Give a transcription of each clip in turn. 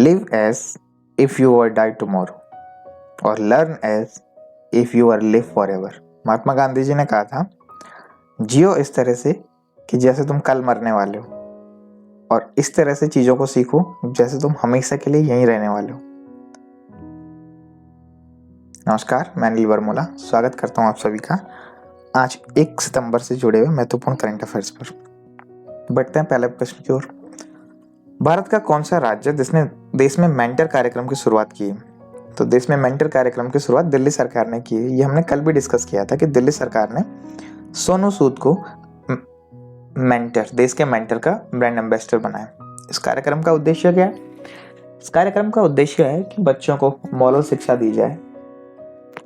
Live as if you are die tomorrow और learn as if you are live forever. Mahatma Gandhi ji ने कहा था, जियो इस तरह से कि जैसे तुम कल मरने वाले हो, और इस तरह से चीजों को सीखो जैसे तुम हमेशा के लिए यहीं रहने वाले हो। नमस्कार, मैं अनिल वर्मोला स्वागत करता हूं आप सभी का आज 1 सितंबर से जुड़े हुए महत्वपूर्ण करंट अफेयर्स पर। बढ़ते हैं पहले प्रश्न की ओर। भारत का कौन सा राज्य जिसने देश में मेंटर कार्यक्रम की शुरुआत की? तो देश में मेंटर कार्यक्रम की शुरुआत दिल्ली सरकार ने की है। ये हमने कल भी डिस्कस किया था कि दिल्ली सरकार ने सोनू सूद को मेंटर, देश के मेंटर का ब्रांड एम्बेसडर बनाया। इस कार्यक्रम का उद्देश्य क्या है? इस कार्यक्रम का उद्देश्य है कि बच्चों को मॉरल शिक्षा दी जाए,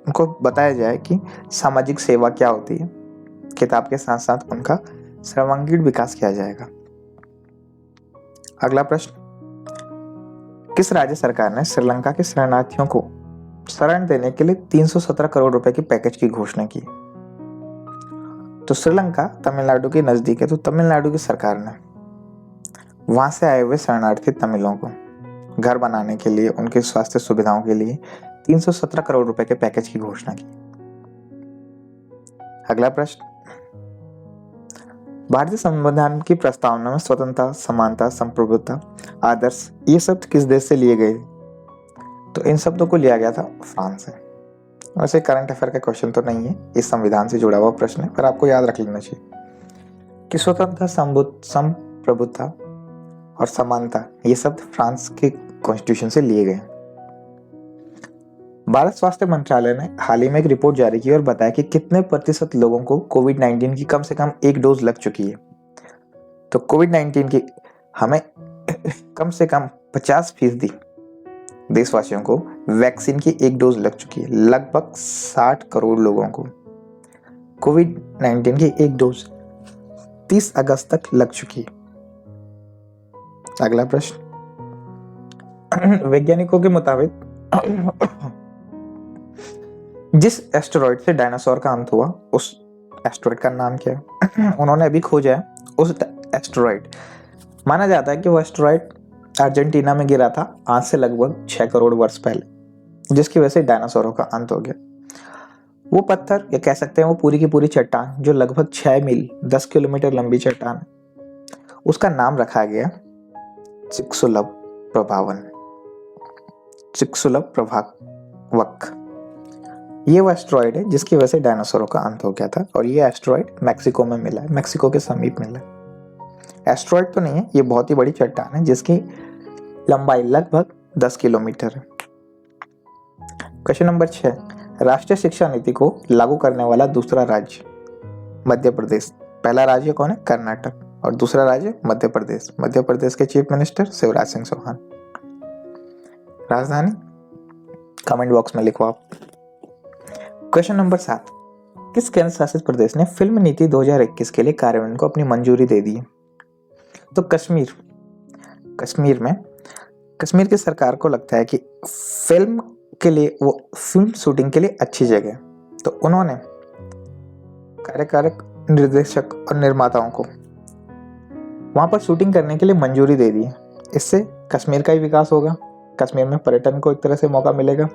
उनको बताया जाए कि सामाजिक सेवा क्या होती है। किताब के साथ साथ उनका सर्वांगीण विकास किया जाएगा। अगला प्रश्न, किस राज्य सरकार ने श्रीलंका के शरणार्थियों को शरण देने के लिए 317 करोड़ रुपए की पैकेज की घोषणा की? तो श्रीलंका तमिलनाडु के नजदीक है, तो तमिलनाडु की सरकार ने वहां से आए हुए शरणार्थी तमिलों को घर बनाने के लिए, उनके स्वास्थ्य सुविधाओं के लिए 317 करोड़ रुपए के पैकेज की घोषणा की। अगला प्रश्न, भारतीय संविधान की प्रस्तावना में स्वतंत्रता, समानता, संप्रभुता, आदर्श ये शब्द किस देश से लिए गए? तो इन शब्दों को लिया गया था फ्रांस से। वैसे करंट अफेयर का क्वेश्चन तो नहीं है, इस संविधान से जुड़ा हुआ प्रश्न है, पर आपको याद रख लेना चाहिए कि स्वतंत्रता, संप्रभुता और समानता ये शब्द फ्रांस के कॉन्स्टिट्यूशन से लिए गए। भारत स्वास्थ्य मंत्रालय ने हाल ही में एक रिपोर्ट जारी की और बताया कि कितने प्रतिशत लोगों को कोविड-19 की कम से कम एक डोज लग चुकी है। तो कोविड-19 की हमें कम से कम 50% देशवासियों को वैक्सीन की एक डोज लग चुकी है। लगभग 60 करोड़ लोगों को कोविड-19 की एक डोज 30 अगस्त तक लग चुकी है। अगला प्रश्न, वैज्ञानिकों के मुताबिक जिस एस्टेरॉइड से डायनासोर का अंत हुआ उस एस्टेरॉइड का नाम क्या है? उन्होंने अभी खोजा है उस एस्टेरॉइड। माना जाता है कि वो एस्टेरॉइड अर्जेंटीना में गिरा था आज से लगभग 6 करोड़ वर्ष पहले, जिसकी वजह से डायनासोरों का अंत हो गया। वो पत्थर, या कह सकते हैं वो पूरी की पूरी चट्टान, जो लगभग 6 मील 10 किलोमीटर लंबी चट्टान है, उसका नाम रखा गया चिकसुलव प्रभावक। ये वो एस्टेरॉइड है जिसकी वजह से डायनासोरों का अंत हो गया था, और ये एस्टेरॉइड मैक्सिको में मिला है, मैक्सिको के समीप मिला है। एस्टेरॉइड तो नहीं है, ये बहुत ही बड़ी चट्टान है जिसकी लंबाई लगभग 10 किलोमीटर है। क्वेश्चन नंबर 6, राष्ट्रीय शिक्षा नीति को लागू करने वाला दूसरा राज्य? मध्य प्रदेश। पहला राज्य कौन है? कर्नाटक। और दूसरा राज्य मध्य प्रदेश। मध्य प्रदेश के चीफ मिनिस्टर शिवराज सिंह चौहान। राजधानी कमेंट बॉक्स में लिखो आप। क्वेश्चन नंबर 7, किस केंद्र शासित प्रदेश ने फिल्म नीति 2021 के लिए कार्यान्वयन को अपनी मंजूरी दे दी? तो कश्मीर की सरकार को लगता है कि फिल्म के लिए, वो फिल्म शूटिंग के लिए अच्छी जगह है, तो उन्होंने कार्यकारक निर्देशक और निर्माताओं को वहां पर शूटिंग करने के लिए मंजूरी दे दी है। इससे कश्मीर का ही विकास होगा, कश्मीर में पर्यटन को एक तरह से मौका मिलेगा।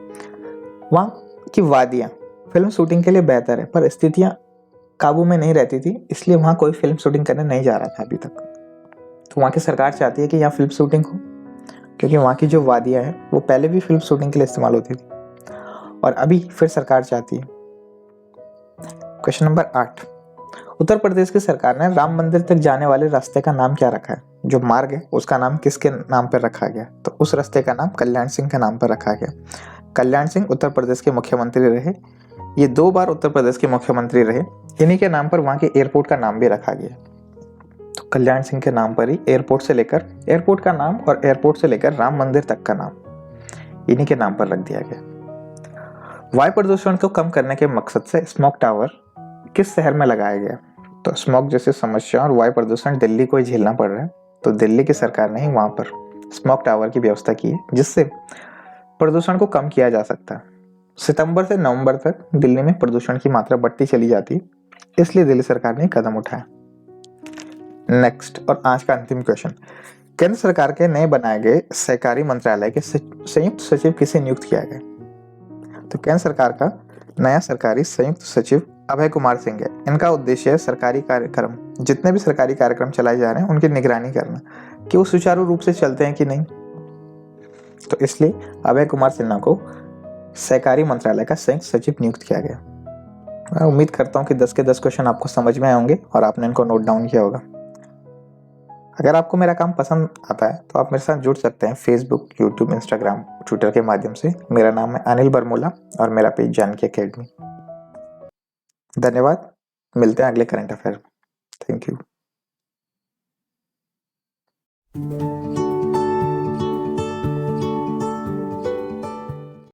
वहाँ की वादियाँ फिल्म शूटिंग के लिए बेहतर है, पर स्थितियाँ काबू में नहीं रहती थी, इसलिए वहाँ कोई फिल्म शूटिंग करने नहीं जा रहा था अभी तक। तो वहाँ की सरकार चाहती है कि यहाँ फिल्म शूटिंग हो, क्योंकि वहाँ की जो वादियाँ हैं वो पहले भी फिल्म शूटिंग के लिए इस्तेमाल होती थी, और अभी फिर सरकार चाहती है। क्वेश्चन नंबर 8, उत्तर प्रदेश की सरकार ने राम मंदिर तक जाने वाले रास्ते का नाम क्या रखा है? जो मार्ग है उसका नाम किसके नाम पर रखा गया? तो उस रास्ते का नाम कल्याण सिंह के नाम पर रखा गया। कल्याण सिंह उत्तर प्रदेश के मुख्यमंत्री रहे, ये 2 बार उत्तर प्रदेश के मुख्यमंत्री रहे। इन्हीं के नाम पर वहाँ के एयरपोर्ट का नाम भी रखा गया। तो कल्याण सिंह के नाम पर ही एयरपोर्ट का नाम और एयरपोर्ट से लेकर राम मंदिर तक का नाम इन्हीं के नाम पर रख दिया गया। वायु प्रदूषण को कम करने के मकसद से स्मोक टावर किस शहर में लगाया गया? तो स्मोक जैसी समस्या और वायु प्रदूषण दिल्ली को ही झेलना पड़ रहा है, तो दिल्ली की सरकार ने ही वहां पर स्मोक टावर की व्यवस्था की है, जिससे प्रदूषण को कम किया जा सकता है। सितंबर से नवंबर तक दिल्ली में प्रदूषण की मात्रा बढ़ती चली जाती है, इसलिए दिल्ली सरकार ने कदम उठाया। नेक्स्ट और आज का अंतिम क्वेश्चन, केंद्र सरकार के नए बनाए गए सहकारी मंत्रालय के संयुक्त सचिव किसे नियुक्त किया गया? तो केंद्र सरकार का नया सरकारी संयुक्त सचिव अभय कुमार सिंह है। इनका उद्देश्य है सरकारी कार्यक्रम, जितने भी सरकारी कार्यक्रम चलाए जा रहे हैं उनकी निगरानी करना कि वो सुचारू रूप से चलते हैं कि नहीं। तो इसलिए अभय कुमार सिन्हा को सहकारी मंत्रालय का संयुक्त सचिव नियुक्त किया गया। मैं उम्मीद करता हूँ कि 10 के 10 क्वेश्चन आपको समझ में आए होंगे और आपने इनको नोट डाउन किया होगा। अगर आपको मेरा काम पसंद आता है तो आप मेरे साथ जुड़ सकते हैं फेसबुक, यूट्यूब, इंस्टाग्राम, ट्विटर के माध्यम से। मेरा नाम है अनिल बरमूला और मेरा पेज जानकी अकेडमी। धन्यवाद। मिलते हैं अगले करंट अफेयर। Thank you.